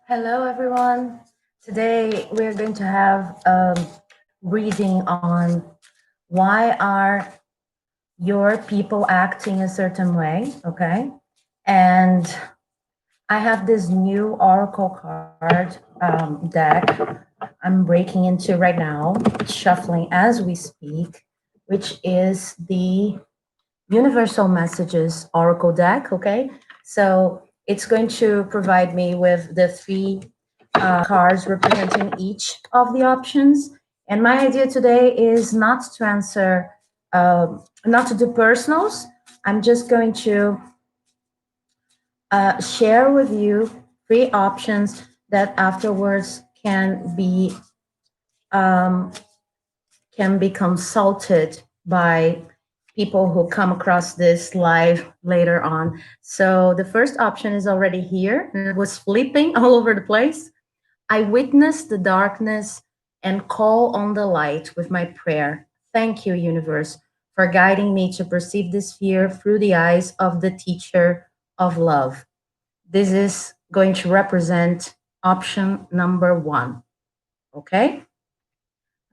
Hello, everyone. Today we're going to have a reading on why are your people acting a certain way, okay? And I have this new oracle card deck I'm breaking into right now, shuffling as we speak, which is the Universal Messages Oracle deck, okay? So it's going to provide me with the three cards representing each of the options. And my idea today is not to answer, not to do personals. I'm just going to share with you three options that afterwards um, can be consulted by people who come across this live later on. So the first option is already here, and it was flipping all over the place. I witness the darkness and call on the light with my prayer. Thank you, universe, for guiding me to perceive this fear through the eyes of the teacher of love. This is going to represent option number one. Okay?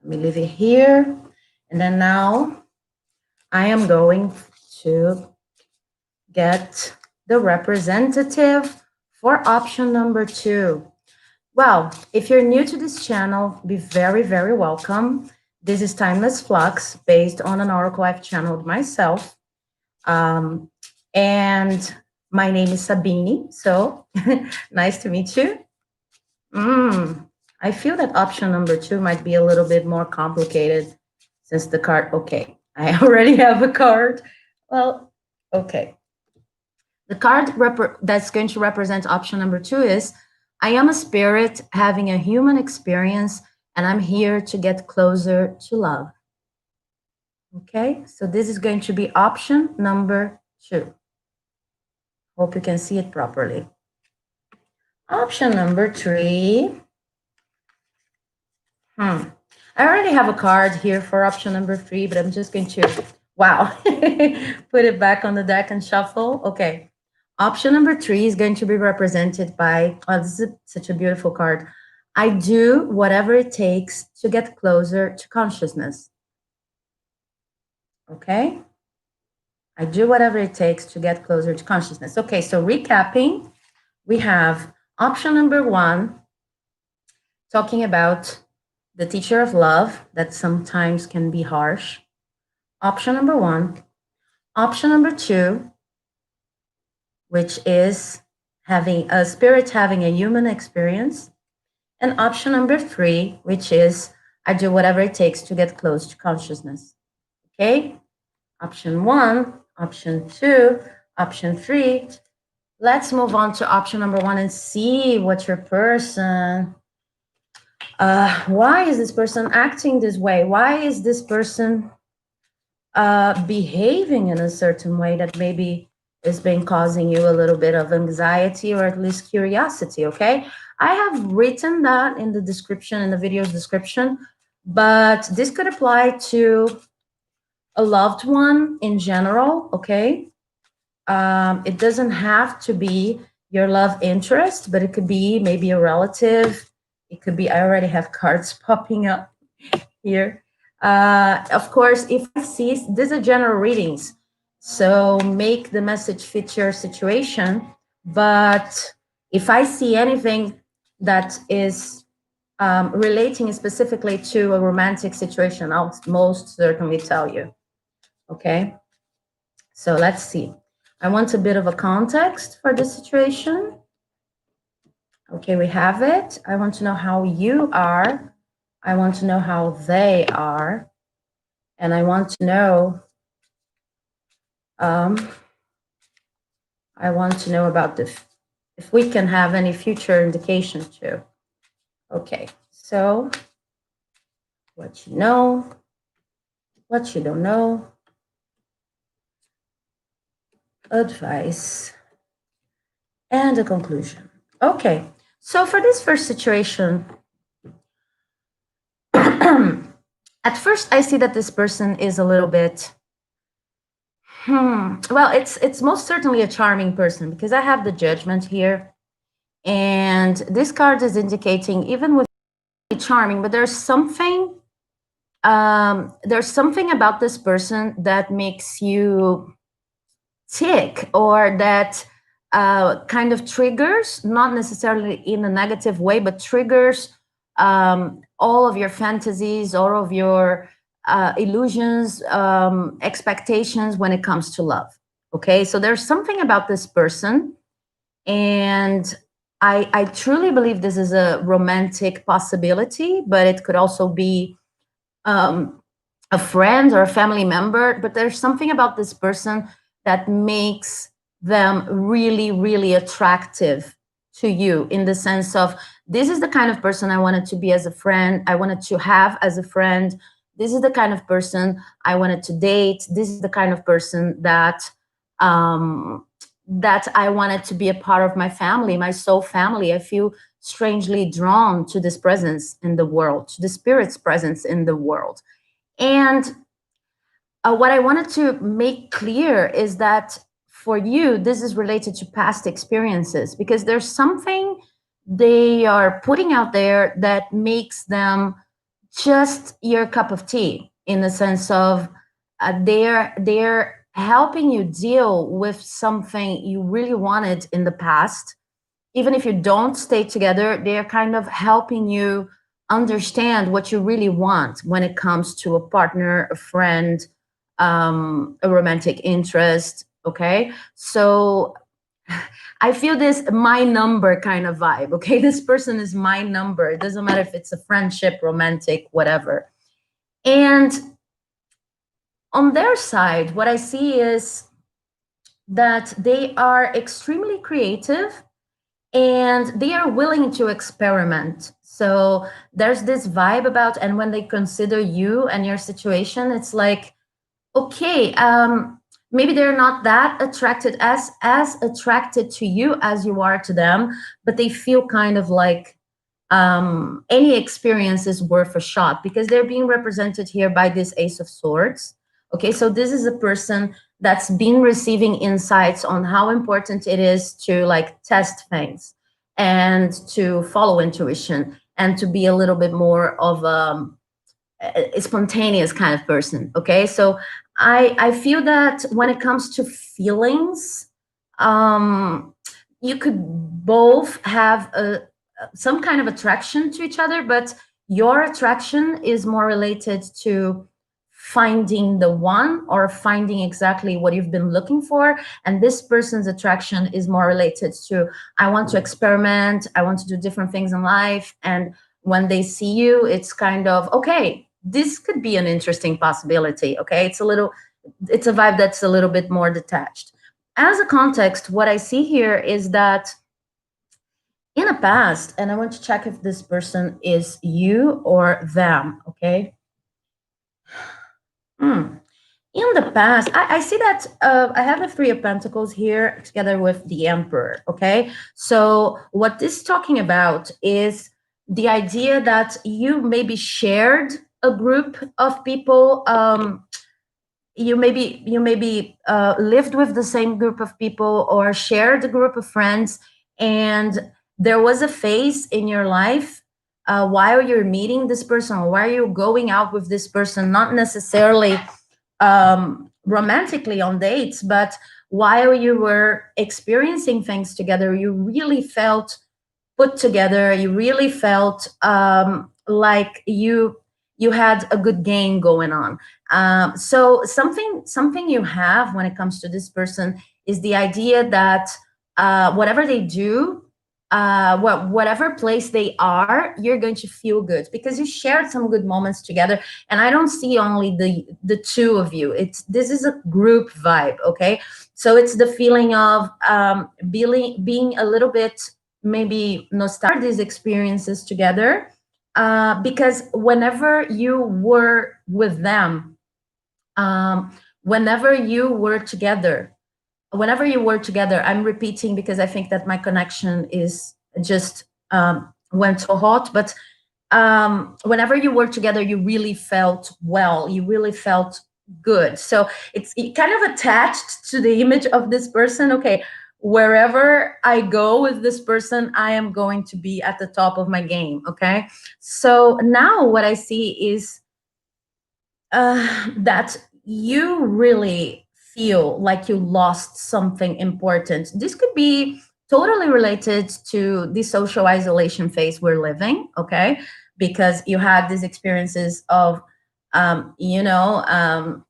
Let me leave it here. And then now I am going to get the representative for option number two. Well, if you're new to this channel, be very, very welcome. This is Timeless Flux based on an oracle I've channeled myself. And my name is Sabini, so nice to meet you. I feel that option number two might be a little bit more complicated since the card, okay, I already have a card. Well, okay. The card that's going to represent option number two is, I am a spirit having a human experience and I'm here to get closer to love. Okay, so this is going to be option number two. Hope you can see it properly. Option number three. I already have a card here for option number three, but I'm just going to, wow, put it back on the deck and shuffle. Okay. Option number three is going to be represented by, oh, this is such a beautiful card. I do whatever it takes to get closer to consciousness. Okay. I do whatever it takes to get closer to consciousness. Okay, so recapping, we have option number one, talking about the teacher of love that sometimes can be harsh. Option number one. Option number two, which is having a spirit having a human experience. And option number three, which is I do whatever it takes to get close to consciousness. Okay? Option one, option two, option three. Let's move on to option number one and see what your person, why is this person acting this way? Why is this person behaving in a certain way that maybe has been causing you a little bit of anxiety or at least curiosity, okay? I have written that in the description, in the video's description, but this could apply to a loved one in general, okay? It doesn't have to be your love interest, but it could be maybe a relative. It could be, I already have cards popping up here. Of course, if I see, these are general readings, so make the message fit your situation. But if I see anything that is relating specifically to a romantic situation, I'll most certainly tell you. Okay, so let's see. I want a bit of a context for the situation. Okay, we have it. I want to know how you are. I want to know how they are. And I want to know, I want to know about if we can have any future indication too. Okay, so what you know, what you don't know, advice, and a conclusion. Okay, so for this first situation, at first I see that this person is a little bit, well, it's most certainly a charming person because I have the Judgment here. And this card is indicating, even with charming, but there's something about this person that makes you tick, or that kind of triggers, not necessarily in a negative way, but triggers all of your fantasies, all of your illusions, expectations when it comes to love. Okay, so there's something about this person, and I truly believe this is a romantic possibility, but it could also be um, a friend or a family member. But there's something about this person that makes them really, really attractive to you, in the sense of, this is the kind of person I wanted to be as a friend, I wanted to have as a friend. This is the kind of person I wanted to date. This is the kind of person um, that I wanted to be a part of my family, my soul family. I feel strangely drawn to this presence in the world, to the spirit's presence in the world. And what I wanted to make clear is that for you, this is related to past experiences, because there's something they are putting out there that makes them just your cup of tea, in the sense of they're helping you deal with something you really wanted in the past. Even if you don't stay together, they're kind of helping you understand what you really want when it comes to a partner, a friend, a romantic interest. Okay, so I feel this my number kind of vibe. Okay, this person is my number. It doesn't matter if it's a friendship, romantic, whatever. And on their side, what I see is that they are extremely creative and they are willing to experiment. So there's this vibe about, and when they consider you and your situation, it's like, okay, maybe they're not that attracted, as attracted to you as you are to them, but they feel kind of like any experience is worth a shot, because they're being represented here by this Ace of Swords. Okay, so this is a person that's been receiving insights on how important it is to like test things and to follow intuition and to be a little bit more of a spontaneous kind of person. Okay, so I feel that when it comes to feelings, um you could both have some kind of attraction to each other, but your attraction is more related to finding the one, or finding exactly what you've been looking for. And this person's attraction is more related to, I want to experiment, I want to do different things in life. And when they see you, it's kind of, okay, this could be an interesting possibility. Okay, it's a vibe that's a little bit more detached. As a context, what I see here is that in the past, and I want to check if this person is you or them. Okay. Hmm. In the past, I see that I have the Three of Pentacles here together with the Emperor. Okay, so what this is talking about is the idea that you maybe shared a group of people. You maybe lived with the same group of people, or shared a group of friends, and there was a phase in your life while you're meeting this person, or while you're going out with this person, not necessarily romantically on dates, but while you were experiencing things together, you really felt put together. You really felt like you had a good game going on. So something you have when it comes to this person is the idea that whatever they do, whatever place they are, you're going to feel good because you shared some good moments together. And I don't see only the two of you. This is a group vibe. Okay, so it's the feeling of being a little bit maybe nostalgic these experiences together, because whenever you were with them, whenever you were together, I'm repeating because I think that my connection is just went so hot, but whenever you were together, you really felt well, you really felt good. So it's kind of attached to the image of this person. Okay, wherever I go with this person, I am going to be at the top of my game. Okay. So now what I see is that you really feel like you lost something important. This could be totally related to the social isolation phase we're living, okay? Because you had these experiences of, you know,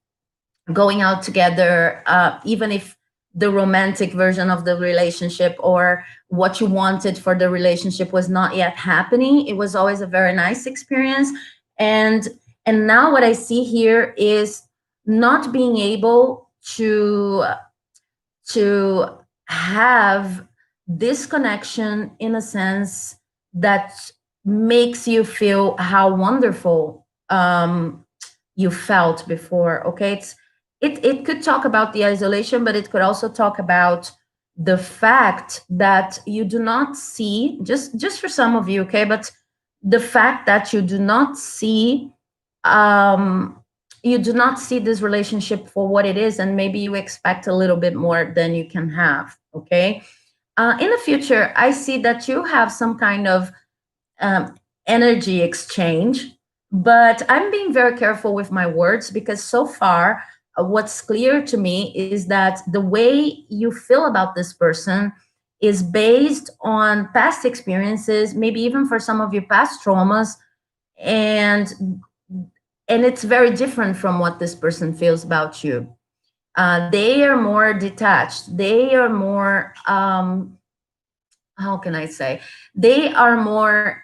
going out together, even if the romantic version of the relationship or what you wanted for the relationship was not yet happening, it was always a very nice experience. and and now what I see here is not being able to have this connection in a sense that makes you feel how wonderful you felt before. Okay, it could talk about the isolation, but it could also talk about the fact that you do not see, just for some of you, okay, but the fact that um you do not see this relationship for what it is, and maybe you expect a little bit more than you can have. Okay, in the future I see that you have some kind of um, energy exchange, but I'm being very careful with my words because so far, what's clear to me is that the way you feel about this person is based on past experiences, maybe even for some of your past traumas, and it's very different from what this person feels about you. They are more detached. They are more, how can I say? They are more,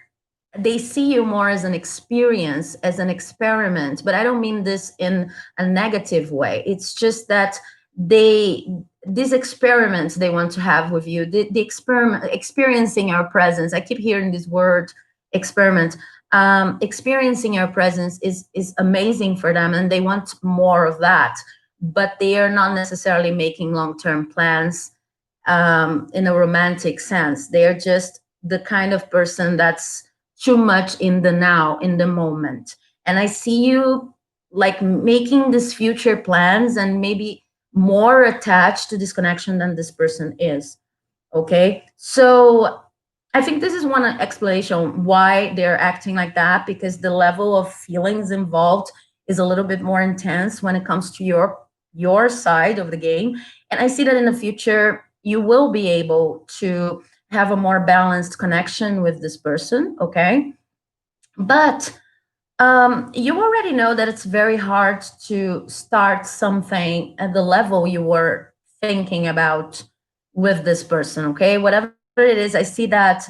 they see you more as an experience, as an experiment. But I don't mean this in a negative way. It's just that they, these experiments they want to have with you, the experiment, experiencing our presence. I keep hearing this word experiment. Experiencing our presence is amazing for them, and they want more of that. But they are not necessarily making long-term plans in a romantic sense. They are just the kind of person that's too much in the now, in the moment. And I see you like making these future plans and maybe more attached to this connection than this person is. Okay. So I think this is one explanation why they're acting like that, because the level of feelings involved is a little bit more intense when it comes to your side of the game. And I see that in the future you will be able to have a more balanced connection with this person. Okay. But you already know that it's very hard to start something at the level you were thinking about with this person. Okay, whatever it is, I see that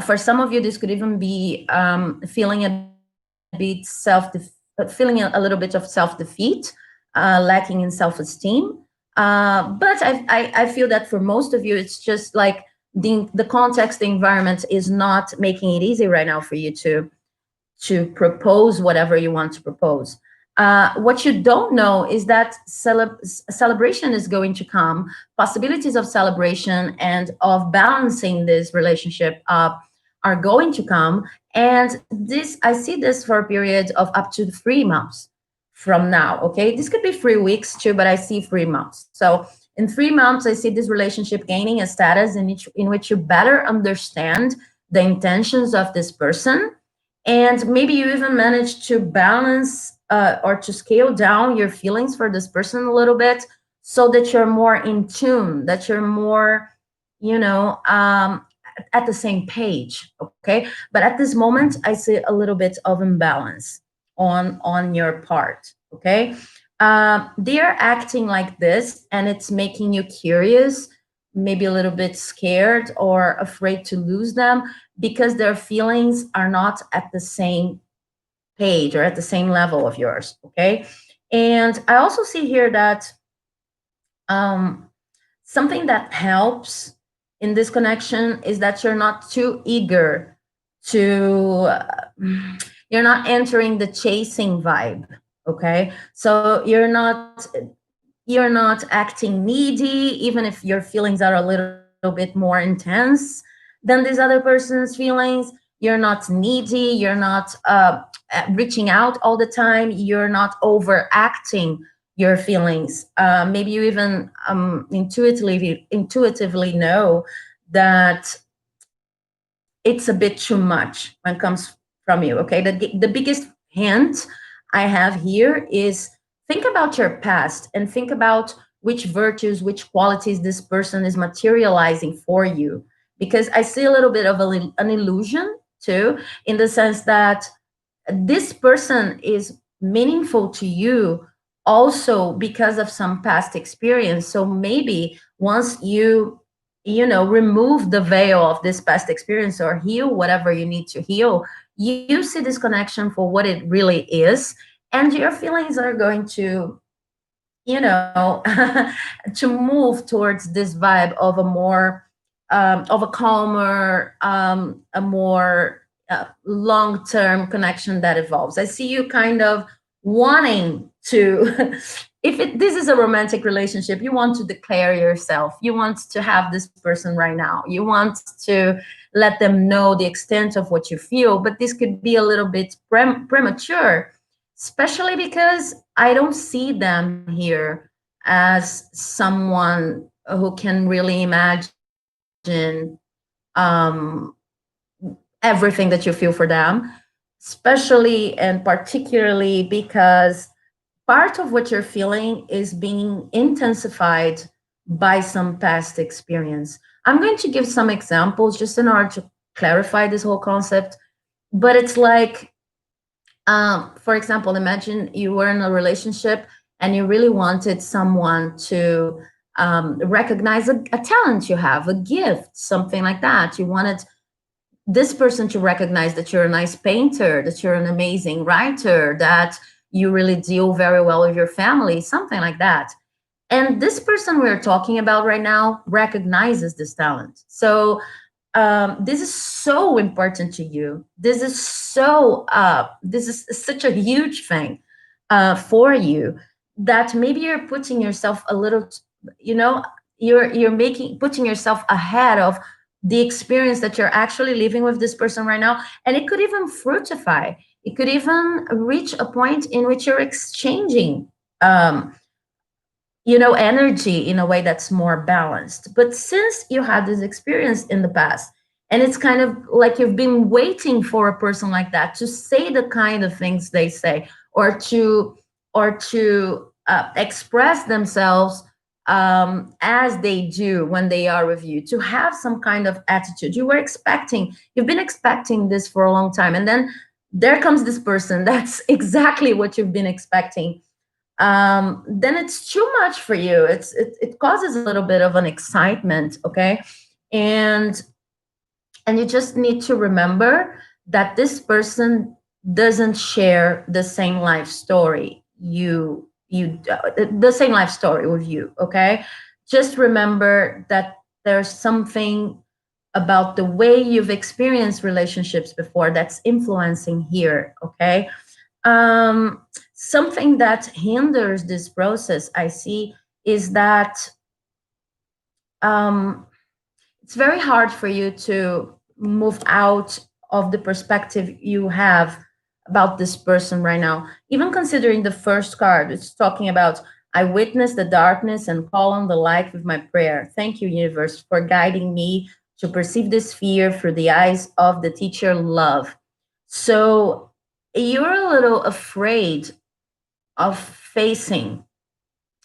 for some of you, this could even be feeling a bit feeling a little bit of self-defeat, lacking in self-esteem. But I feel that for most of you, it's just like the context, the environment is not making it easy right now for you to propose whatever you want to propose. What you don't know is that celebration is going to come, possibilities of celebration and of balancing this relationship up are going to come. And this, I see this for a period of up to 3 months from now. Okay, this could be 3 weeks too, but I see 3 months. So in 3 months, I see this relationship gaining a status in which you better understand the intentions of this person, and maybe you even manage to balance or to scale down your feelings for this person a little bit, so that you're more in tune, that you're more, you know, at the same page. Okay, but at this moment I see a little bit of imbalance on your part. Okay, they're acting like this and it's making you curious, maybe a little bit scared or afraid to lose them, because their feelings are not at the same page or at the same level of yours. Okay, and I also see here that um, something that helps in this connection is that you're not too eager to you're not entering the chasing vibe. Okay, so you're not acting needy, even if your feelings are a little bit more intense than this other person's feelings. You're not needy, you're not reaching out all the time, you're not overacting your feelings. Maybe you even intuitively know that it's a bit too much when it comes from you. Okay, the biggest hint I have here is think about your past and think about which virtues, which qualities this person is materializing for you. Because I see a little bit of an illusion too, in the sense that this person is meaningful to you also because of some past experience. So maybe once you remove the veil of this past experience or heal whatever you need to heal, you see this connection for what it really is, and your feelings are going to to move towards this vibe of a more of a calmer, a more long-term connection that evolves. I see you kind of wanting to if this is a romantic relationship, you want to declare yourself, you want to have this person right now, you want to let them know the extent of what you feel, but this could be a little bit premature, especially because I don't see them here as someone who can really imagine um, everything that you feel for them, especially and particularly because part of what you're feeling is being intensified by some past experience. I'm going to give some examples just in order to clarify this whole concept, but it's like for example, imagine you were in a relationship and you really wanted someone to recognize a talent you have, a gift, something like that. You wanted this person to recognize that you're a nice painter, that you're an amazing writer, that you really deal very well with your family, something like that. And this person we're talking about right now recognizes this talent. So this is so important to you. This is such a huge thing for you that maybe you're putting yourself a little, you know, you're making putting yourself ahead of the experience that you're actually living with this person right now, and it could even fructify. It could even reach a point in which you're exchanging um, energy in a way that's more balanced. But since you had this experience in the past, and it's kind of like you've been waiting for a person like that to say the kind of things they say, or to express themselves as they do when they are with you, to have some kind of attitude you've been expecting this for a long time, and then there comes this person that's exactly what you've been expecting, then it's too much for you. It causes a little bit of an excitement, okay? And and you just need to remember that this person doesn't share the same life story the same life story with you, okay? Just remember that there's something about the way you've experienced relationships before that's influencing here, okay? Something that hinders this process I see is that um, it's very hard for you to move out of the perspective you have about this person right now. Even considering the first card, it's talking about I witness the darkness and call on the light with my prayer. Thank you, universe, for guiding me to perceive this fear through the eyes of the teacher love. So you're a little afraid of facing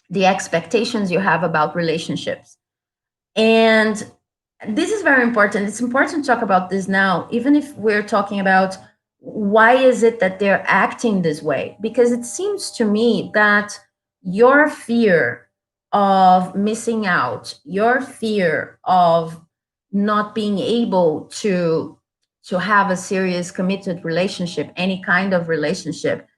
the expectations you have about relationships. And this is very important. It's important to talk about this now, even if we're talking about why is it that they're acting this way? Because it seems to me that your fear of missing out, your fear of not being able to have a serious committed relationship, any kind of relationship,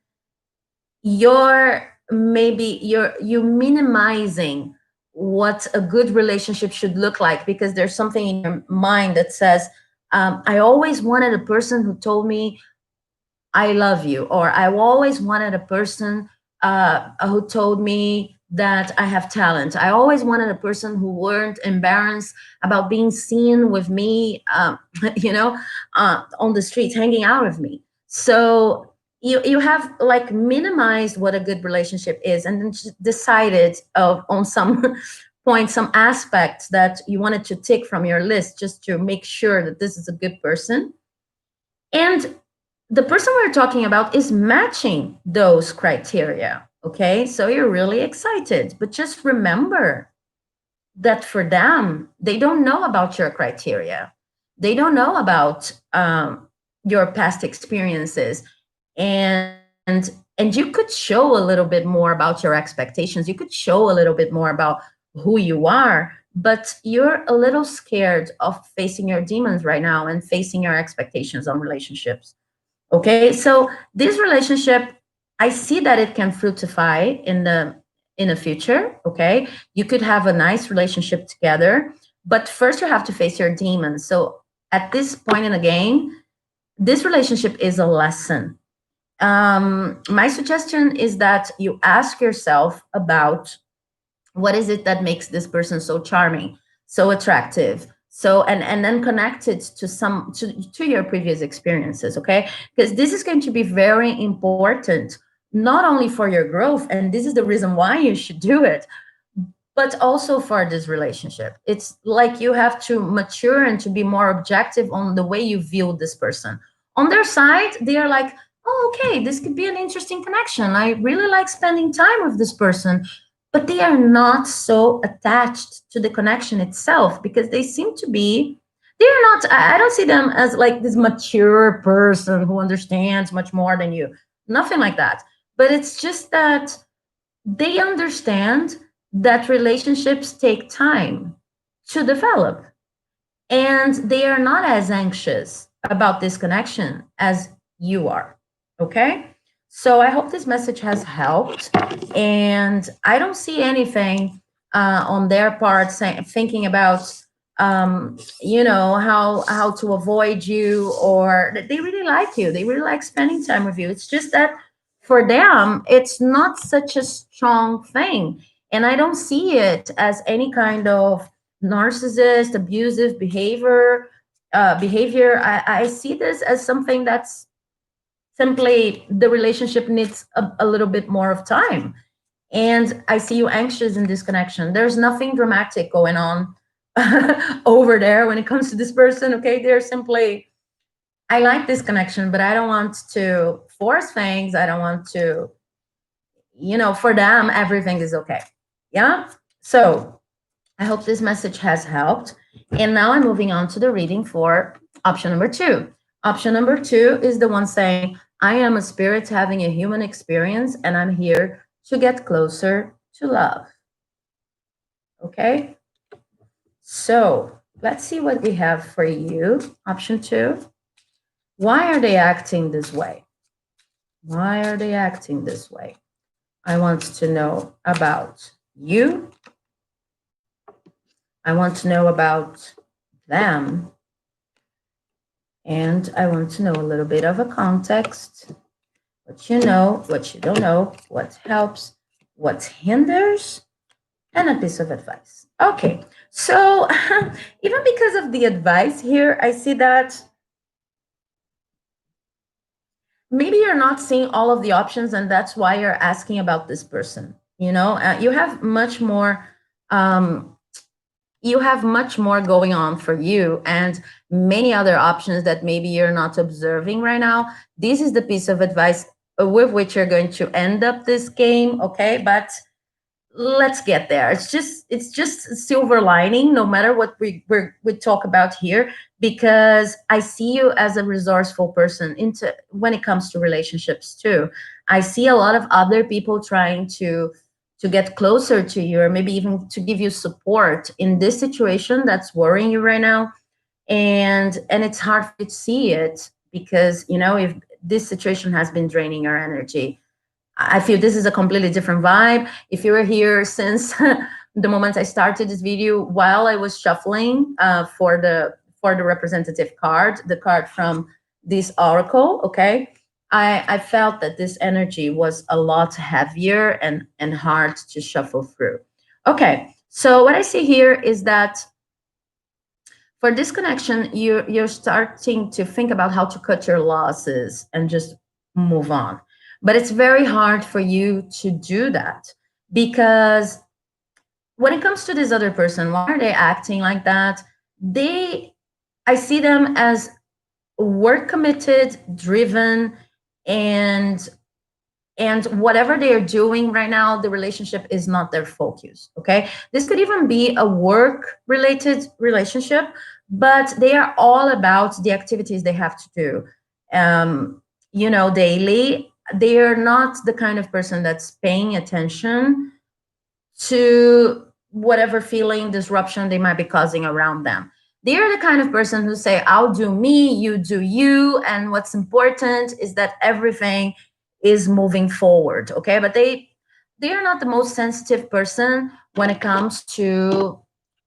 you're minimizing what a good relationship should look like, because there's something in your mind that says I always wanted a person who told me I love you, or I always wanted a person who told me that I have talent. I always wanted a person who weren't embarrassed about being seen with me, on the streets, hanging out with me. So you have like minimized what a good relationship is, and then just decided on some point, some aspects that you wanted to tick from your list just to make sure that this is a good person. And the person we're talking about is matching those criteria. Okay, so you're really excited, but just remember that for them, they don't know about your criteria. They don't know about your past experiences, and you could show a little bit more about your expectations. You could show a little bit more about who you are, but you're a little scared of facing your demons right now and facing your expectations on relationships. Okay, so this relationship, I see that it can fructify in the future. Okay, you could have a nice relationship together, but first you have to face your demons. So at this point in the game, this relationship is a lesson. My suggestion is that you ask yourself about what is it that makes this person so charming, so attractive, so and then connect it to to your previous experiences. Okay, because this is going to be very important, not only for your growth, and this is the reason why you should do it, but also for this relationship. It's like you have to mature and to be more objective on the way you view this person. On their side, they are like, oh, okay, this could be an interesting connection. I really like spending time with this person. But they are not so attached to the connection itself because they seem to be, they're not, I don't see them as like this mature person who understands much more than you. Nothing like that. But it's just that they understand that relationships take time to develop, and they are not as anxious about this connection as you are. Okay, so I hope this message has helped, and I don't see anything on their part thinking about how to avoid you, or they really like you, they really like spending time with you. It's just that for them it's not such a strong thing, and I don't see it as any kind of narcissist abusive behavior. I see this as something that's simply the relationship needs a little bit more of time, and I see you anxious in this connection. There's nothing dramatic going on over there when it comes to this person. Okay, they're simply, I like this connection, but I don't want to force things. I don't want to, for them everything is okay. Yeah, so I hope this message has helped. And now I'm moving on to the reading for option number two. Option number two is the one saying, I am a spirit having a human experience and I'm here to get closer to love. Okay, so let's see what we have for you. Option two. Why are they acting this way? Why are they acting this way? I want to know about you. I want to know about them. And I want to know a little bit of a context, what you know, what you don't know, what helps, what hinders, and a piece of advice. Okay, so even because of the advice here, I see that maybe you're not seeing all of the options, and that's why you're asking about this person. You have much more. You have much more going on for you and many other options that maybe you're not observing right now. This is the piece of advice with which you're going to end up this game. Okay, but let's get there. It's just silver lining no matter what we talk about here, because I see you as a resourceful person into when it comes to relationships too. I see a lot of other people trying to get closer to you, or maybe even to give you support in this situation that's worrying you right now. And it's hard for you to see it because if this situation has been draining your energy. I feel this is a completely different vibe. If you were here since the moment I started this video, while I was shuffling for the representative card, the card from this oracle, okay, I felt that this energy was a lot heavier and hard to shuffle through. Okay, so what I see here is that for this connection, you're starting to think about how to cut your losses and just move on. But it's very hard for you to do that because when it comes to this other person, why are they acting like that? They, I see them as work committed, driven, and whatever they are doing right now, the relationship is not their focus. Okay, this could even be a work related relationship, but they are all about the activities they have to do, daily. They are not the kind of person that's paying attention to whatever feeling disruption they might be causing around them. They're the kind of person who say, I'll do me, you do you, and what's important is that everything is moving forward. Okay, but they are not the most sensitive person when it comes to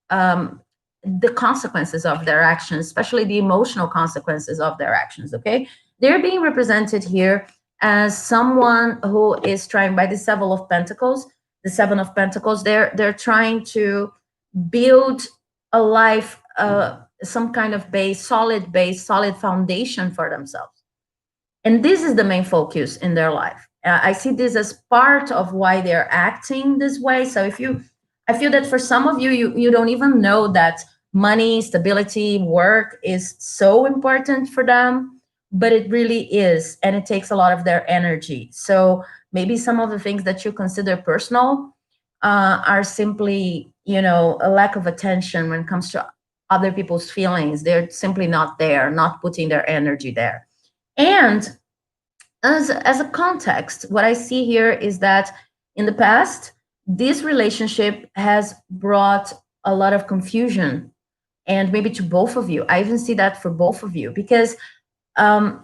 um, the consequences of their actions, especially the emotional consequences of their actions. Okay, they're being represented here as someone who is trying by the seven of pentacles. They're trying to build a life, some kind of base, solid foundation for themselves, and this is the main focus in their life. I see this as part of why they're acting this way. So if you, I feel that for some of you, you don't even know that money, stability, work is so important for them, but it really is, and it takes a lot of their energy. So maybe some of the things that you consider personal are simply, a lack of attention when it comes to other people's feelings. They're simply not there, not putting their energy there. And as a context, what I see here is that in the past, this relationship has brought a lot of confusion, and maybe to both of you. I even see that for both of you because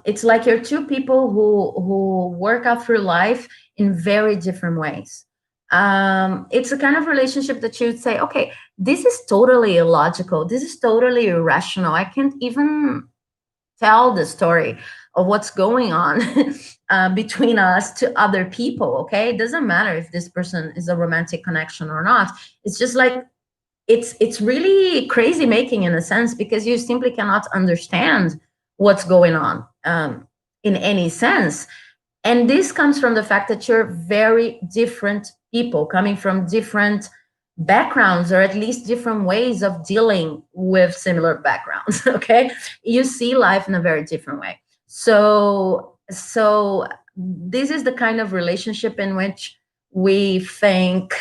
it's like you're two people who work out through life in very different ways. It's a kind of relationship that you would say, okay, this is totally illogical. This is totally irrational. I can't even tell the story of what's going on between us to other people. Okay, it doesn't matter if this person is a romantic connection or not. It's just like it's really crazy making in a sense because you simply cannot understand what's going on in any sense. And this comes from the fact that you're very different people coming from different backgrounds, or at least different ways of dealing with similar backgrounds. Okay, you see life in a very different way. So this is the kind of relationship in which we think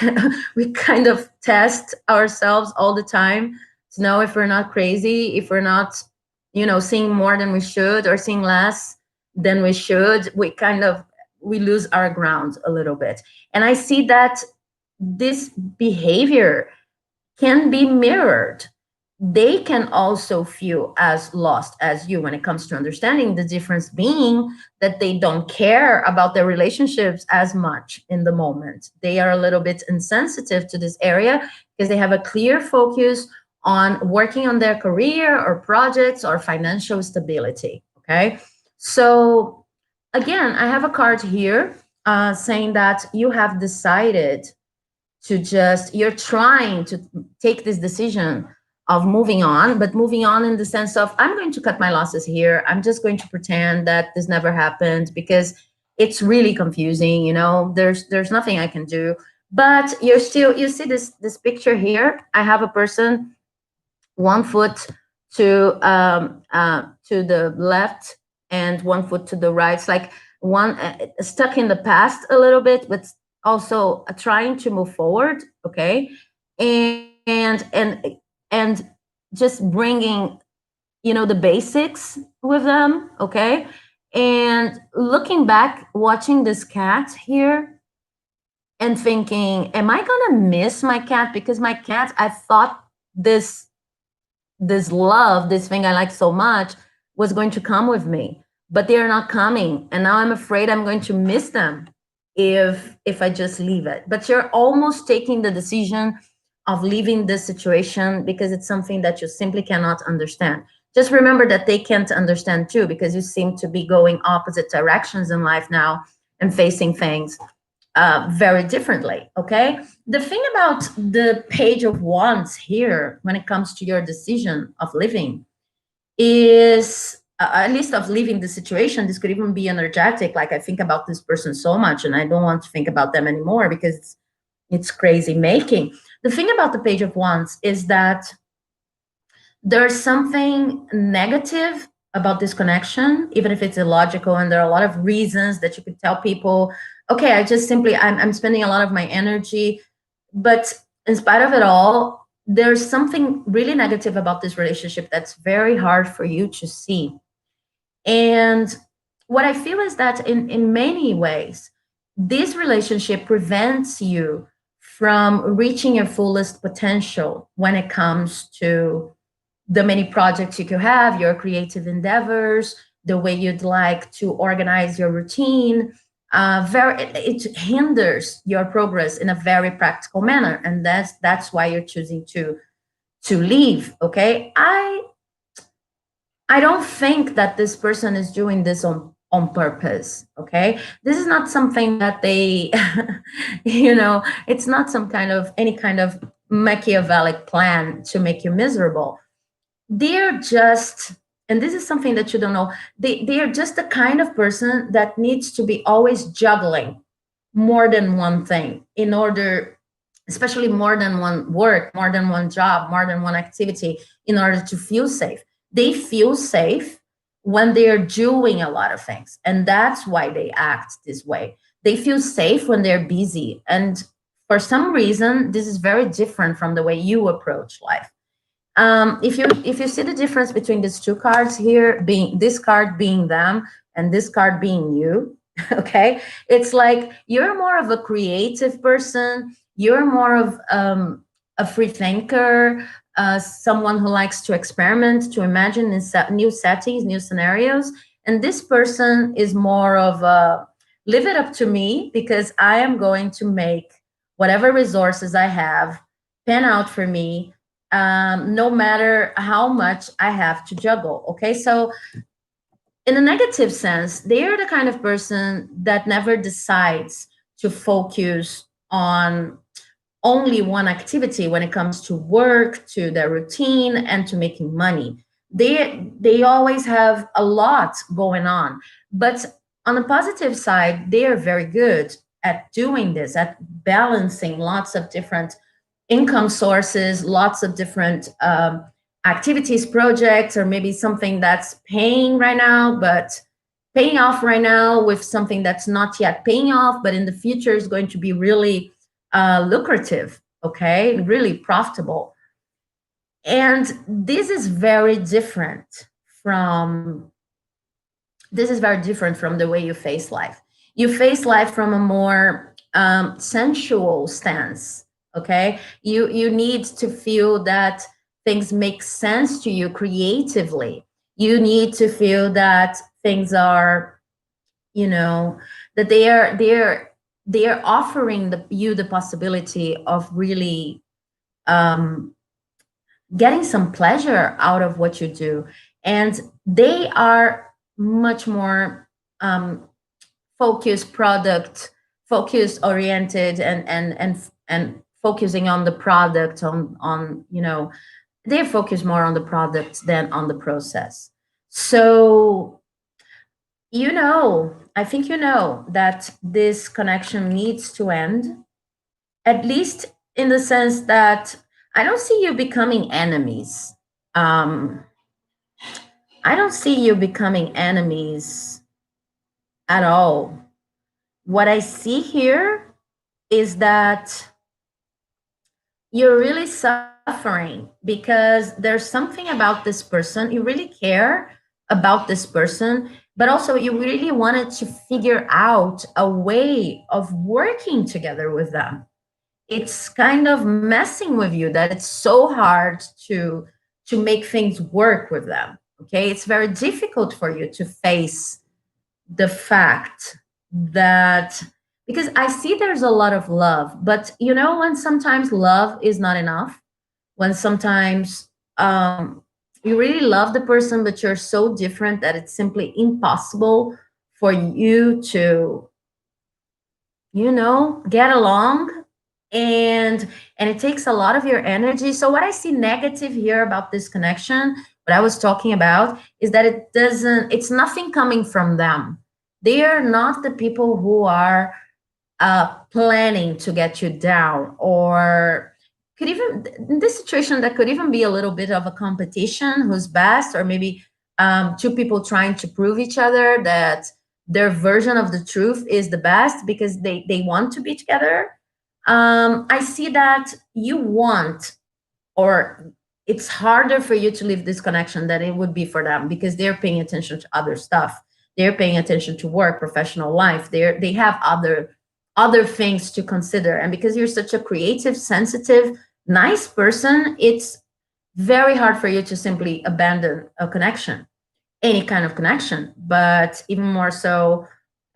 we kind of test ourselves all the time to know if we're not crazy, if we're not, seeing more than we should or seeing less than we should. We lose our ground a little bit. And I see that this behavior can be mirrored. They can also feel as lost as you when it comes to understanding, the difference being that they don't care about their relationships as much in the moment. They are a little bit insensitive to this area because they have a clear focus on working on their career or projects or financial stability. Okay, so again, I have a card here saying that you have decided to just, you're trying to take this decision of moving on, but moving on in the sense of, I'm going to cut my losses here. I'm just going to pretend that this never happened because it's really confusing. There's nothing I can do. But you see this picture here. I have a person, one foot to the left and one foot to the right. It's like one stuck in the past a little bit, but also trying to move forward. Okay, and just bringing, the basics with them. Okay, and looking back, watching this cat here and thinking, am I gonna miss my cat? Because my cat, I thought this love, this thing I like so much, was going to come with me, but they are not coming, and now I'm afraid I'm going to miss them if I just leave it. But you're almost taking the decision of leaving this situation because it's something that you simply cannot understand. Just remember that they can't understand too, because you seem to be going opposite directions in life now and facing things very differently. Okay, the thing about the Page of Wands here when it comes to your decision of living is at least of leaving the situation. This could even be energetic, like I think about this person so much and I don't want to think about them anymore because it's crazy making. The thing about the Page of Wands is that there's something negative about this connection, even if it's illogical, and there are a lot of reasons that you could tell people, okay, I just simply, I'm spending a lot of my energy. But in spite of it all, there's something really negative about this relationship that's very hard for you to see. And what I feel is that in many ways, this relationship prevents you from reaching your fullest potential when it comes to the many projects you could have, your creative endeavors, the way you'd like to organize your routine. It hinders your progress in a very practical manner, and that's why you're choosing to leave. Okay, I don't think that this person is doing this on purpose. Okay, this is not something that they, it's not some kind of any kind of Machiavellic plan to make you miserable. They're just, and this is something that you don't know, they are just the kind of person that needs to be always juggling more than one thing in order, especially more than one work, more than one job, more than one activity, in order to feel safe. They feel safe when they're doing a lot of things, and that's why they act this way. They feel safe when they're busy, and for some reason this is very different from the way you approach life. If you see the difference between these two cards here, being this card being them and this card being you, okay, it's like you're more of a creative person. You're more of a free thinker, someone who likes to experiment, to imagine new settings, new scenarios. And this person is more of a leave it up to me because I am going to make whatever resources I have pan out for me, no matter how much I have to juggle. Okay, so in a negative sense, they are the kind of person that never decides to focus on only one activity when it comes to work, to their routine, and to making money. They always have a lot going on. But on the positive side, they are very good at doing this, at balancing lots of different income sources, lots of different activities, projects, or maybe something that's paying right now, but paying off right now with something that's not yet paying off, but in the future is going to be really lucrative, okay, really profitable. And from this is very different from the way you face life. You face life from a more sensual stance. Okay, you need to feel that things make sense to you creatively. You need to feel that things are, you know, that they are offering you the possibility of really um, getting some pleasure out of what you do. And they are much more focused, product focused oriented, and focusing on the product, on they focus more on the product than on the process. So I think that this connection needs to end, at least in the sense that I don't see you becoming enemies. Um, I don't see you becoming enemies at all. What I see here is that you're really suffering because there's something about this person. You really care about this person, but also you really wanted to figure out a way of working together with them. It's kind of messing with you that it's so hard to make things work with them. Okay, it's very difficult for you to face the fact that, because I see there's a lot of love, but when sometimes love is not enough, when sometimes you really love the person, but you're so different that it's simply impossible for you to get along, and it takes a lot of your energy. So what I see negative here about this connection What I was talking about is that it's nothing coming from them. They are not the people who are planning to get you down, or could even in this situation that could even be a little bit of a competition who's best, or maybe two people trying to prove each other that their version of the truth is the best because they want to be together. I see that you want, or it's harder for you to leave this connection than it would be for them because they're paying attention to other stuff. They're paying attention to work, professional life. They have other things to consider. And because you're such a creative, sensitive, nice person, it's very hard for you to simply abandon a connection, any kind of connection, but even more so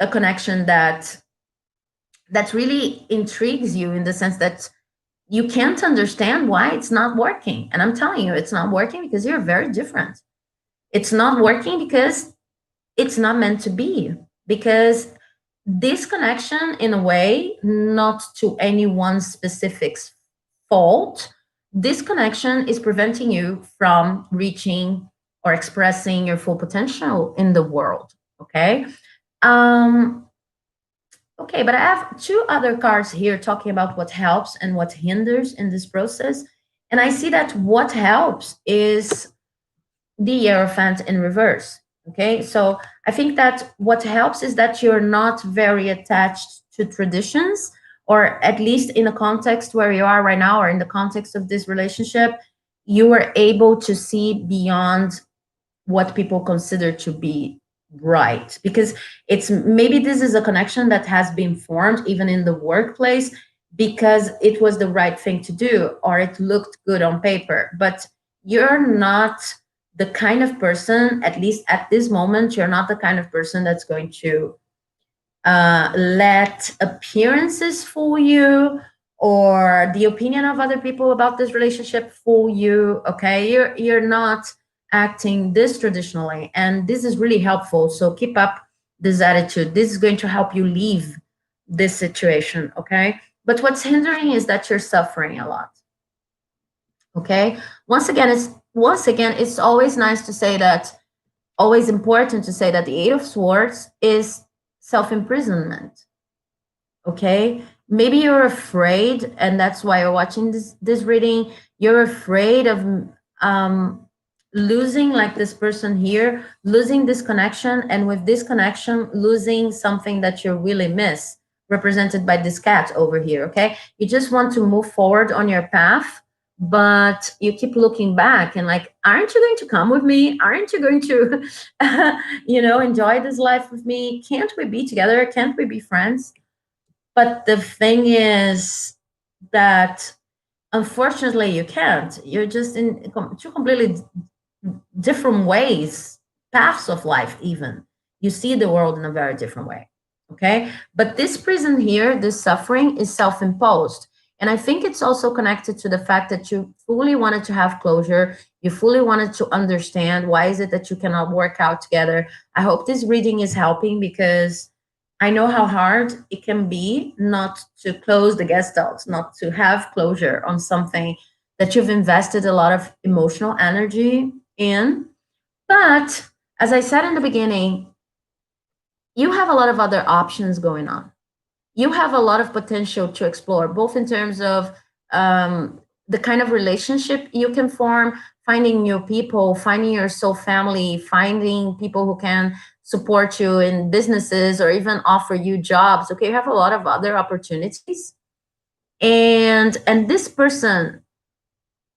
a connection that really intrigues you in the sense that you can't understand why it's not working. And I'm telling you, it's not working because you're very different. It's not working because it's not meant to be. Because this connection, in a way, not to anyone's specific fault, this connection is preventing you from reaching or expressing your full potential in the world. Okay. Um, Okay, but I have two other cards here talking about what helps and what hinders in this process. And I see that what helps is the Hierophant in reverse. Okay, so I think that what helps is that you're not very attached to traditions, or at least in the context where you are right now, or in the context of this relationship, you are able to see beyond what people consider to be right, because it's maybe this is a connection that has been formed even in the workplace because it was the right thing to do or it looked good on paper, but you're not the kind of person, at least at this moment, you're not the kind of person that's going to let appearances fool you, or the opinion of other people about this relationship fool you. Okay, you're not acting this traditionally, and this is really helpful. So keep up this attitude. This is going to help you leave this situation. Okay, but what's hindering is that you're suffering a lot. Okay, once again, it's always nice to say that, always important to say that the Eight of Swords is self imprisonment. Okay, maybe you're afraid, and that's why you're watching this reading. You're afraid of um losing, like this person here, losing this connection, and with this connection losing something that you really miss, represented by this cat over here. Okay, you just want to move forward on your path, but you keep looking back and like, aren't you going to come with me? Aren't you going to enjoy this life with me? Can't we be together? Can't we be friends? But the thing is that unfortunately you can't. You're just in two completely different ways, paths of life, even. You see the world in a very different way. Okay. But this prison here, this suffering is self imposed. And I think it's also connected to the fact that you fully wanted to have closure. You fully wanted to understand why is it that you cannot work out together. I hope this reading is helping because I know how hard it can be not to close the gestalt, not to have closure on something that you've invested a lot of emotional energy in. But as I said in the beginning, you have a lot of other options going on. You have a lot of potential to explore, both in terms of the kind of relationship you can form, finding new people, finding your soul family, finding people who can support you in businesses or even offer you jobs. Okay, you have a lot of other opportunities. And this person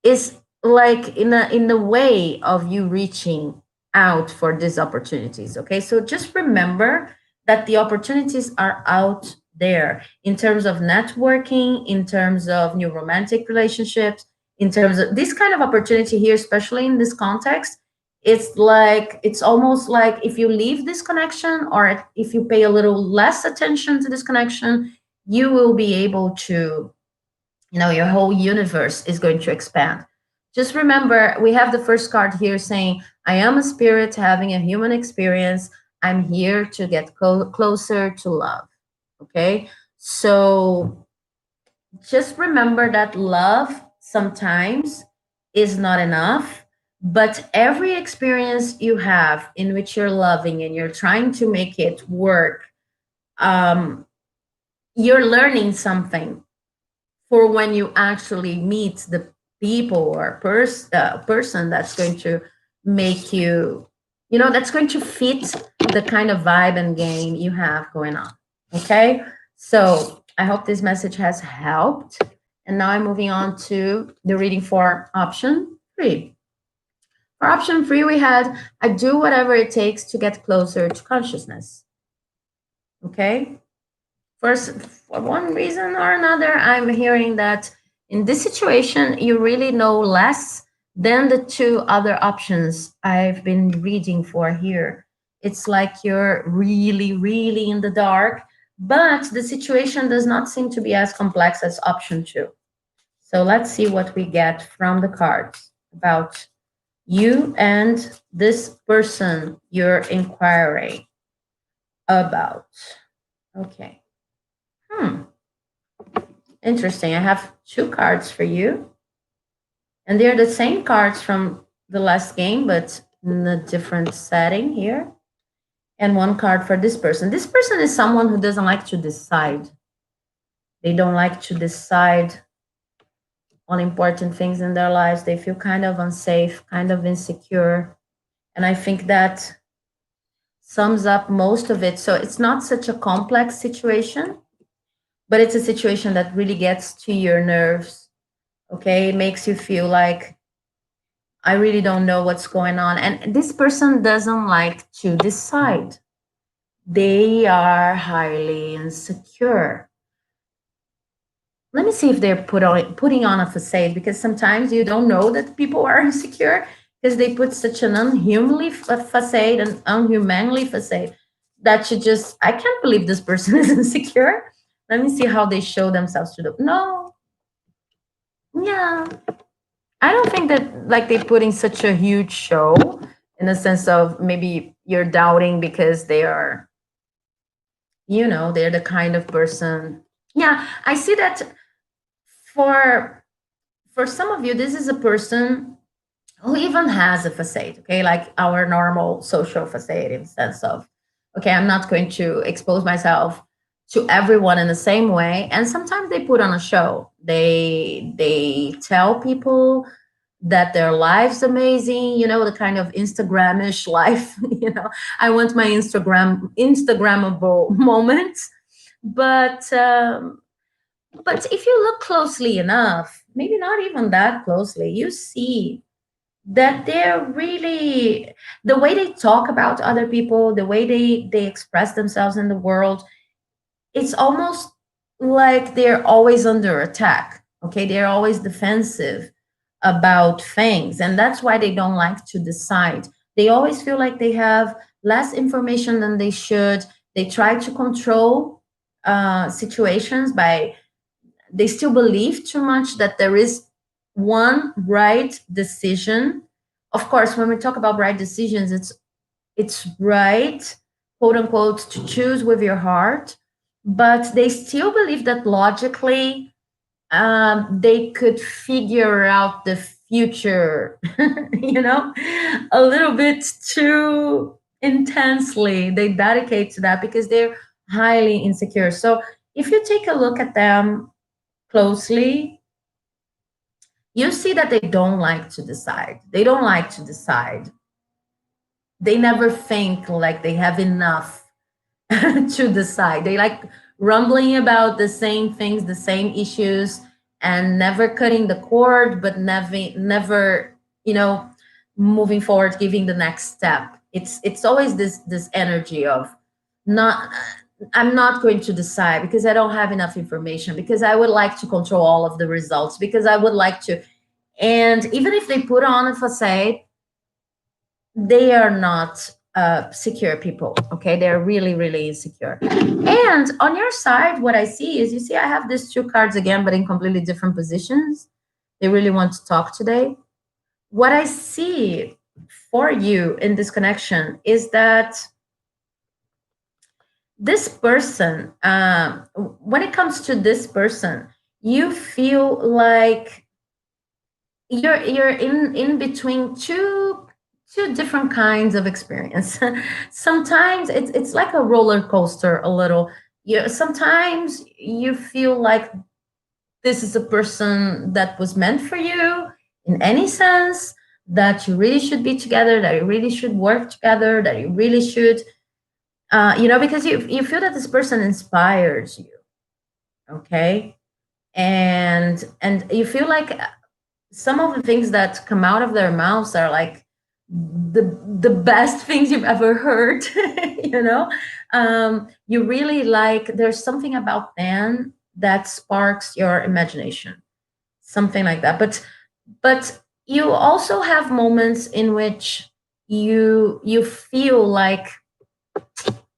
is like in the way of you reaching out for these opportunities. Okay, so just remember that the opportunities are out there in terms of networking, in terms of new romantic relationships, in terms of this kind of opportunity here, especially in this context. It's almost like if you leave this connection, or if you pay a little less attention to this connection, you will be able to, your whole universe is going to expand. Just remember, we have the first card here saying, I am a spirit having a human experience. I'm here to get closer to love. Okay, so just remember that love sometimes is not enough, But every experience you have in which you're loving and you're trying to make it work, um, you're learning something for when you actually meet the people or person that's going to make you, that's going to fit the kind of vibe and game you have going on. Okay. So I hope this message has helped. And now I'm moving on to the reading for option three. For option three, we had I do whatever it takes to get closer to consciousness. Okay. First, for one reason or another, I'm hearing that in this situation, you really know less than the two other options I've been reading for here. It's like you're really, really in the dark, but the situation does not seem to be as complex as option two. So let's see what we get from the cards about you and this person you're inquiring about. Okay. Hmm. Interesting. I have two cards for you, and they're the same cards from the last game, but in a different setting here. And one card for this person. This person is someone who doesn't like to decide. They don't like to decide on important things in their lives. They feel kind of unsafe, kind of insecure. And I think that sums up most of it. So it's not such a complex situation, but it's a situation that really gets to your nerves. Okay. It makes you feel like I really don't know what's going on. And this person doesn't like to decide. They are highly insecure. Let me see if they're putting on a facade, because sometimes you don't know that people are insecure because they put such an unhumanly facade, an unhumanly facade, that you just, I can't believe this person is insecure. Let me see how they show themselves to the, no, yeah. I don't think that like they put in such a huge show in the sense of maybe you're doubting because they are, they're the kind of person. Yeah, I see that for some of you, this is a person who even has a facade, okay, like our normal social facade in the sense of, okay, I'm not going to expose myself to everyone in the same way. And sometimes they put on a show. They tell people that their life's amazing, the kind of Instagramish life. I want my Instagrammable moments. But if you look closely enough, maybe not even that closely, you see that they're really, the way they talk about other people, the way they express themselves in the world, it's almost like they're always under attack. Okay, they're always defensive about things, and that's why they don't like to decide. They always feel like they have less information than they should. They try to control situations by, they still believe too much that there is one right decision. Of course, when we talk about right decisions, it's right, quote unquote, to choose with your heart, but they still believe that logically they could figure out the future, a little bit too intensely. They dedicate to that because they're highly insecure. So if you take a look at them closely, you see that they don't like to decide. They don't like to decide. They never think like they have enough to decide. They like rumbling about the same things, the same issues, and never cutting the cord, but never, you know, moving forward, giving the next step. It's always this energy of not. I'm not going to decide because I don't have enough information, because I would like to control all of the results, because I would like to. And even if they put on a facade, they are not secure people. Okay, they're really, really insecure. And on your side, what I see is, you see I have these two cards again, but in completely different positions. They really want to talk today. What I see for you in this connection is that this person, when it comes to this person, you feel like you're in between two different kinds of experience. Sometimes it's like a roller coaster a little. Sometimes you feel like this is a person that was meant for you in any sense, that you really should be together, that you really should work together, that you really should, because you feel that this person inspires you, okay, and you feel like some of the things that come out of their mouths are like the best things you've ever heard. you know you really like, there's something about them that sparks your imagination, something like that. But you also have moments in which you feel like,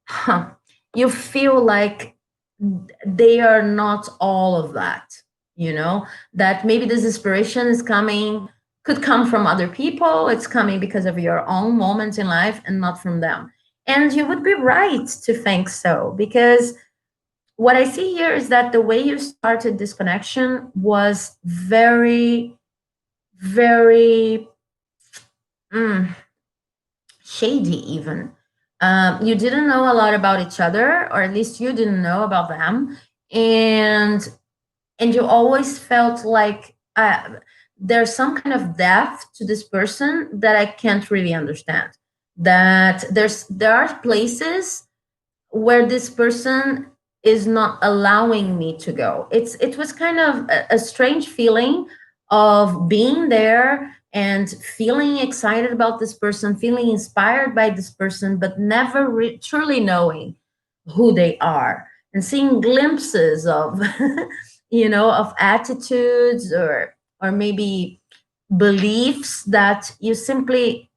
huh, you feel like they are not all of that, that maybe this inspiration is coming, could come from other people, it's coming because of your own moments in life and not from them. And you would be right to think so, because what I see here is that the way you started this connection was very, very mm, shady, even. You didn't know a lot about each other, or at least you didn't know about them. And and you always felt like, there's some kind of depth to this person that I can't really understand. That there are places where this person is not allowing me to go. It was kind of a strange feeling of being there and feeling excited about this person, feeling inspired by this person, but never truly knowing who they are, and seeing glimpses of of attitudes, or maybe beliefs that you simply,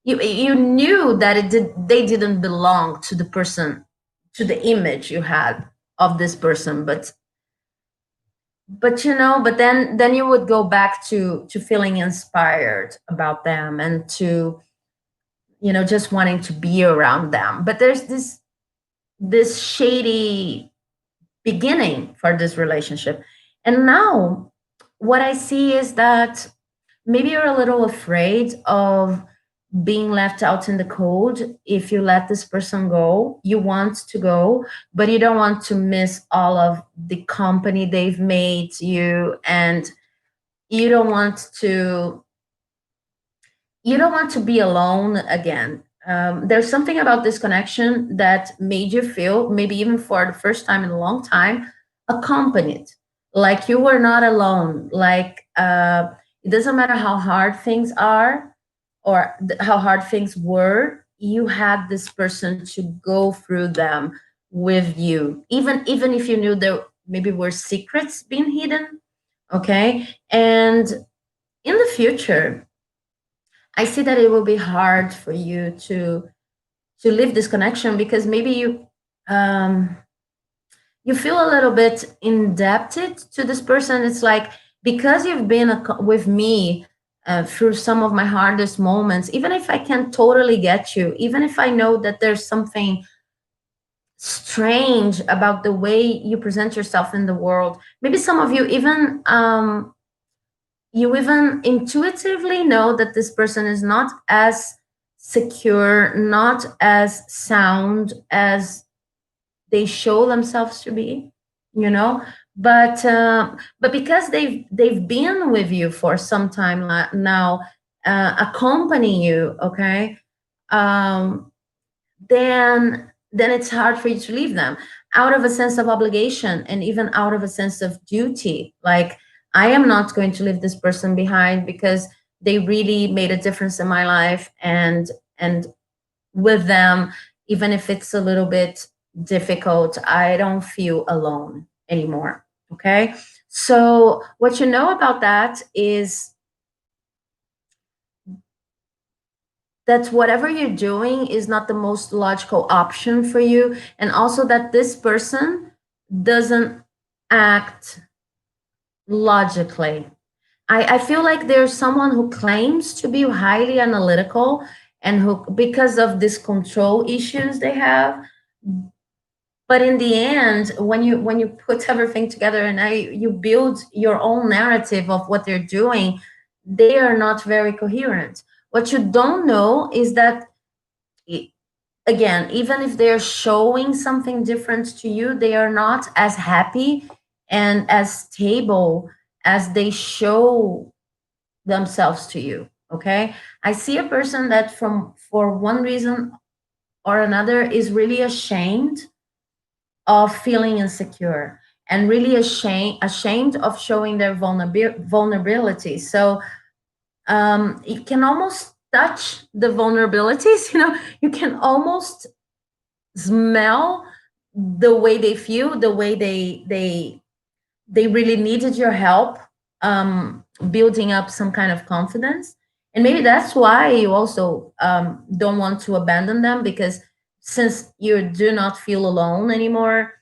you knew that they didn't belong to the person, to the image you had of this person. But you would go back to feeling inspired about them, and to just wanting to be around them. But there's this shady beginning for this relationship. And now what I see is that maybe you're a little afraid of being left out in the cold. If you let this person go, you want to go, but you don't want to miss all of the company they've made you, and you don't want to you don't want to be alone again. There's something about this connection that made you feel, maybe even for the first time in a long time, accompanied, like you were not alone. Like, it doesn't matter how hard things are, or how hard things were, you had this person to go through them with you, even if you knew there maybe were secrets being hidden. Okay. And in the future, I see that it will be hard for you to live this connection, because maybe um, you feel a little bit indebted to this person. It's like, because you've been with me through some of my hardest moments, even if I can't totally get you, even if I know that there's something strange about the way you present yourself in the world, maybe some of you even intuitively know that this person is not as secure, not as sound as they show themselves to be, you know. But because they've been with you for some time now, accompany you, okay, um, then it's hard for you to leave them, out of a sense of obligation, and even out of a sense of duty. Like, I am not going to leave this person behind, because they really made a difference in my life, and with them, even if it's a little bit difficult, I don't feel alone anymore. Okay. So what you know about that is that whatever you're doing is not the most logical option for you, and also that this person doesn't act logically. I feel like there's someone who claims to be highly analytical, and who, because of this control issues they have, but in the end, when you put everything together, and you build your own narrative of what they're doing, they are not very coherent. What you don't know is that, i- again, even if they're showing something different to you, they are not as happy and as stable as they show themselves to you. Okay. I see a person that, from for one reason or another, is really ashamed of feeling insecure, and really ashamed of showing their vulnerability. So you can almost touch the vulnerabilities. You can almost smell the way they feel, the way they really needed your help, building up some kind of confidence. And maybe that's why you also don't want to abandon them, because since you do not feel alone anymore,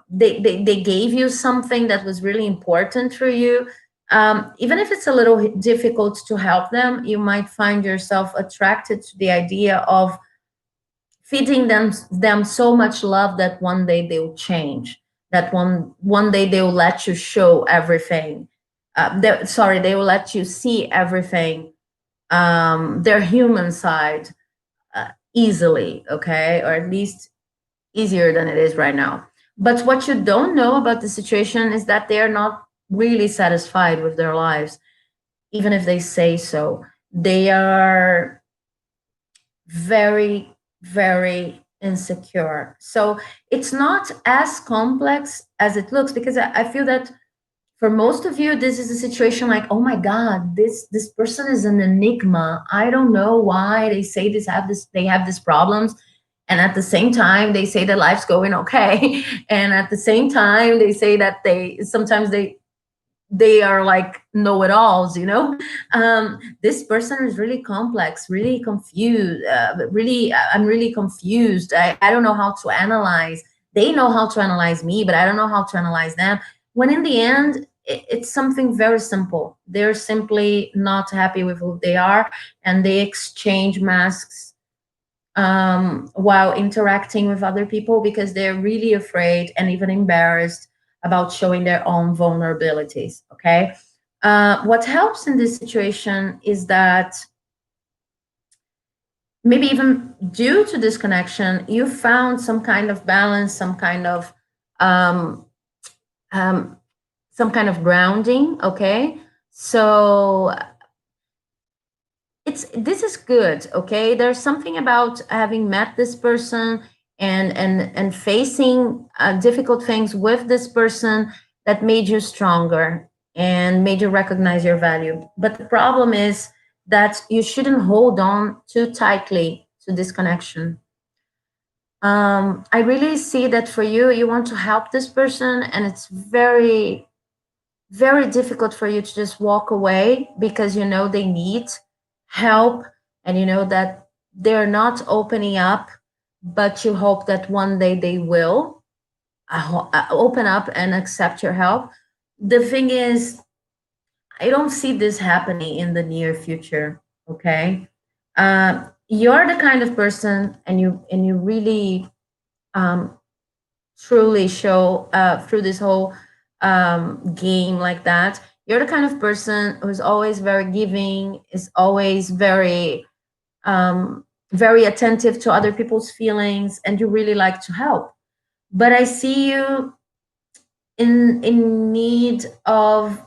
they gave you something that was really important for you. Even if it's a little difficult to help them, you might find yourself attracted to the idea of feeding them so much love that one day they'll change, that one day they'll let you show everything. Sorry, they will let you see everything, their human side, easily, okay, or at least easier than it is right now. But what you don't know about the situation is that they are not really satisfied with their lives, even if they say so. They are very, very insecure. So it's not as complex as it looks, because I feel that for most of you, this is a situation like, oh my God, this person is an enigma. I don't know why they say they have these problems. And at the same time, they say that life's going okay. And at the same time, they say that they are like know-it-alls. This person is really complex, really confused, really I'm really confused. I don't know how to analyze. They know how to analyze me, but I don't know how to analyze them. When in the end, it's something very simple. They're simply not happy with who they are, and they exchange masks while interacting with other people, because they're really afraid and even embarrassed about showing their own vulnerabilities. Okay. What helps in this situation is that, maybe even due to this connection, you found some kind of balance, um, um, some kind of grounding. Okay. So this is good. Okay, there's something about having met this person and facing difficult things with this person that made you stronger and made you recognize your value. But the problem is that you shouldn't hold on too tightly to this connection. I really see that for you, you want to help this person, and it's very, very difficult for you to just walk away, because you know they need help, and you know that they're not opening up, but you hope that one day they will open up and accept your help. The thing is, I don't see this happening in the near future. Okay. You're the kind of person, and you really um, truly show through this whole game like that. You're the kind of person who's always very giving, is always very attentive to other people's feelings, and you really like to help. But I see you in need of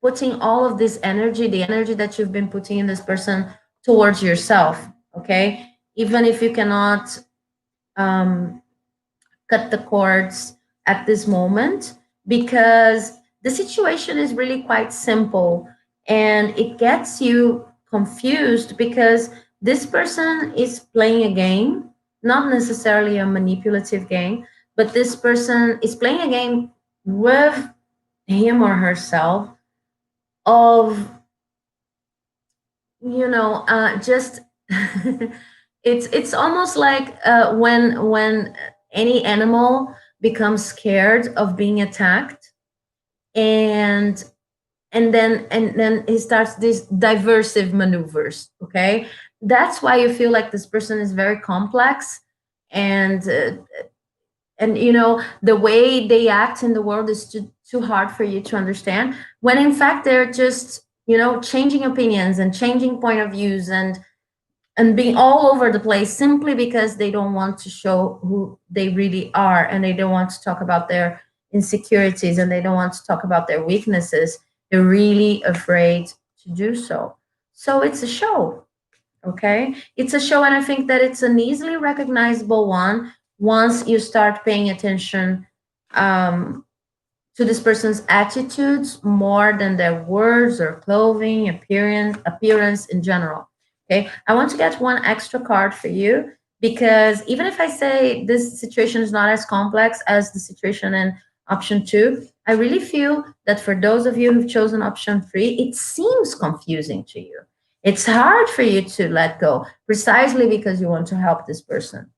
putting all of this energy, the energy that you've been putting in this person, towards yourself. Okay, even if you cannot um, cut the cords at this moment, because the situation is really quite simple, and it gets you confused, because this person is playing a game, not necessarily a manipulative game, but this person is playing a game with him or herself of, just it's almost like when any animal becomes scared of being attacked, and and then he starts these diversive maneuvers. Okay, that's why you feel like this person is very complex, and the way they act in the world is too hard for you to understand, when in fact they're just changing opinions and changing point of views and being all over the place simply because they don't want to show who they really are, and they don't want to talk about their insecurities, and they don't want to talk about their weaknesses. They're really afraid to do so. So it's a show. Okay, it's a show, and I think that it's an easily recognizable one once you start paying attention um, to this person's attitudes more than their words or clothing, appearance in general. Okay, I want to get one extra card for you, because even if I say this situation is not as complex as the situation in option two, I really feel that for those of you who've chosen option three, it seems confusing to you. It's hard for you to let go precisely because you want to help this person.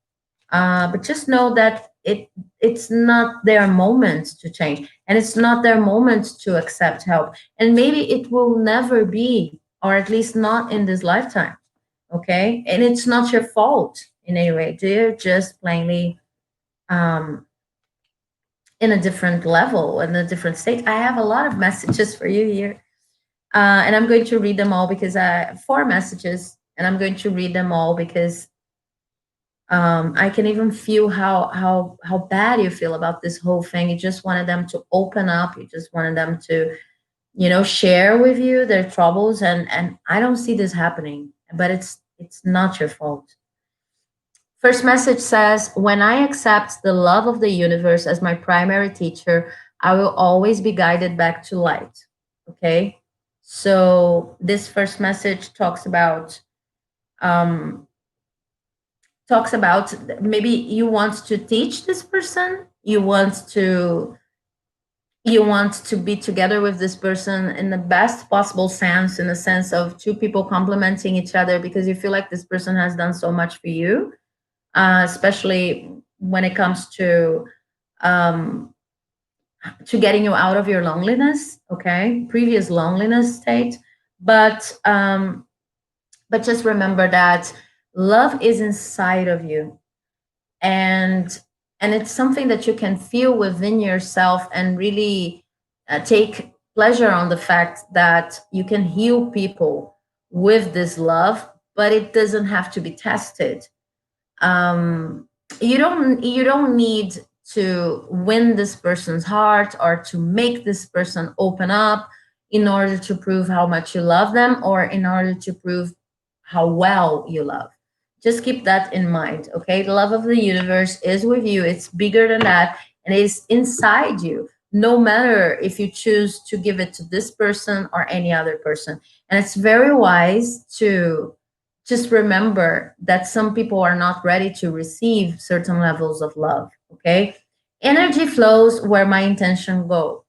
But just know that it's not their moment to change, and it's not their moment to accept help, and maybe it will never be, or at least not in this lifetime. Okay, and it's not your fault in any way. They're just plainly um, in a different level, in a different state. I have a lot of messages for you here, and I'm going to read them all because I have four messages, and I'm going to read them all because I can even feel how bad you feel about this whole thing. You just wanted them to open up. You just wanted them to, share with you their troubles, and I don't see this happening. But it's not your fault. First message says, "When I accept the love of the universe as my primary teacher, I will always be guided back to light." Okay, so this first message um, talks about maybe you want to teach this person, you want to be together with this person in the best possible sense, in the sense of two people complementing each other, because you feel like this person has done so much for you, especially when it comes um, to getting you out of your loneliness, okay, previous loneliness state. But um, but just remember that love is inside of you, and it's something that you can feel within yourself, and really take pleasure on the fact that you can heal people with this love, but it doesn't have to be tested. um, you don't need to win this person's heart or to make this person open up in order to prove how much you love them, or in order to prove how well you love. Just keep that in mind, okay? The love of the universe is with you. It's bigger than that, and it's inside you, no matter if you choose to give it to this person or any other person. And it's very wise to just remember that some people are not ready to receive certain levels of love. Okay, energy flows where my intention goes.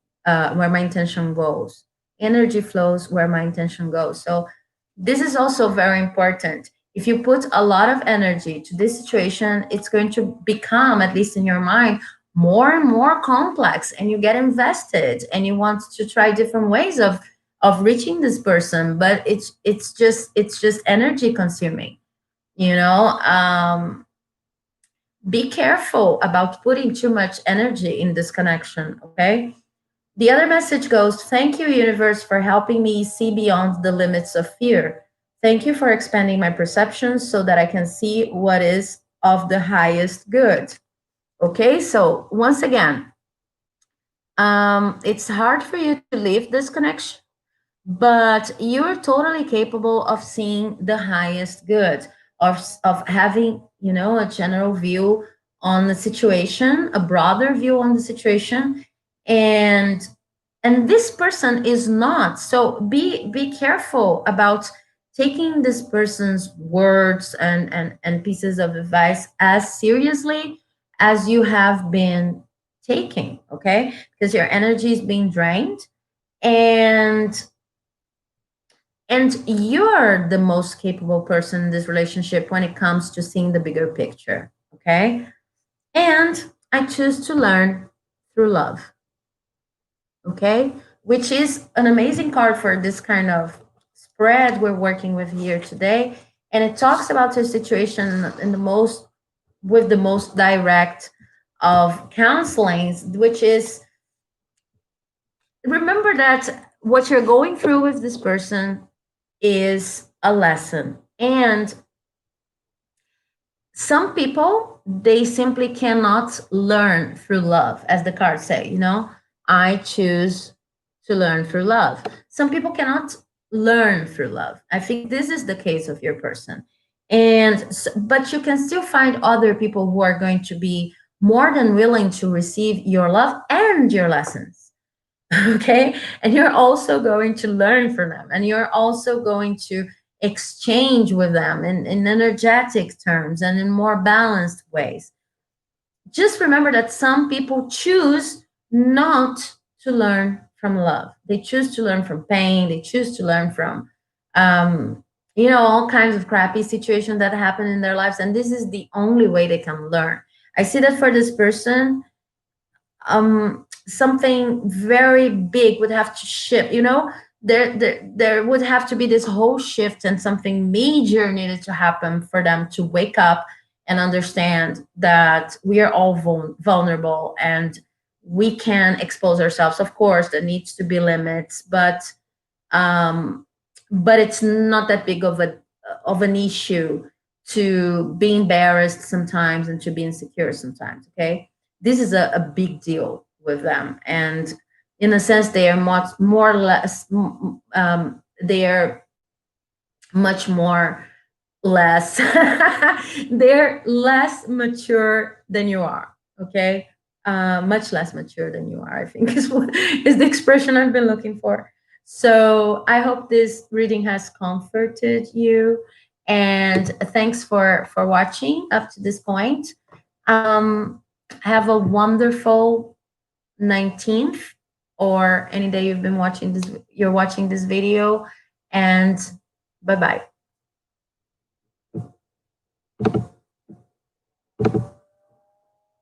Energy flows where my intention goes. So this is also very important. If you put a lot of energy to this situation, it's going to become, at least in your mind, more and more complex, and you get invested and you want to try different ways of reaching this person, but it's just energy consuming. you know um be careful about putting too much energy in this connection. Okay, the other message goes, "Thank you, universe, for helping me see beyond the limits of fear. Thank you for expanding my perceptions so that I can see what is of the highest good." Okay, so once again, it's hard for you to leave this connection, but you're totally capable of seeing the highest good, of having, a general view on the situation, a broader view on the situation. And this person is not. So be careful about taking this person's words and pieces of advice as seriously as you have been taking. Okay, because your energy is being drained, and you're the most capable person in this relationship when it comes to seeing the bigger picture. Okay, and I choose to learn through love. Okay, which is an amazing card for this kind of spread we're working with here today. And it talks about your situation in the most, with the most direct of counselings, which is, remember that what you're going through with this person is a lesson. And some people, they simply cannot learn through love, as the cards say, I choose to learn through love. Some people cannot learn through love. I think this is the case of your person. But you can still find other people who are going to be more than willing to receive your love and your lessons. Okay, and you're also going to learn from them, and you're also going to exchange with them in energetic terms and in more balanced ways. Just remember that some people choose not to learn from love. They choose to learn from pain. They choose to learn from all kinds of crappy situations that happen in their lives, and this is the only way they can learn. I see that for this person, something very big would have to shift. There would have to be this whole shift, and something major needed to happen for them to wake up and understand that we are all vulnerable, and we can expose ourselves. Of course, there needs to be limits, um but it's not that big of an issue to be embarrassed sometimes and to be insecure sometimes. Okay, this is a big deal with them, and in a sense they are much more or less, they are much more less they're less mature than you are. Okay, much less mature than you are, I think, is the expression I've been looking for. So I hope this reading has comforted you, and thanks for watching up to this point. um have a wonderful 19th, or any day you're watching this video, and bye bye.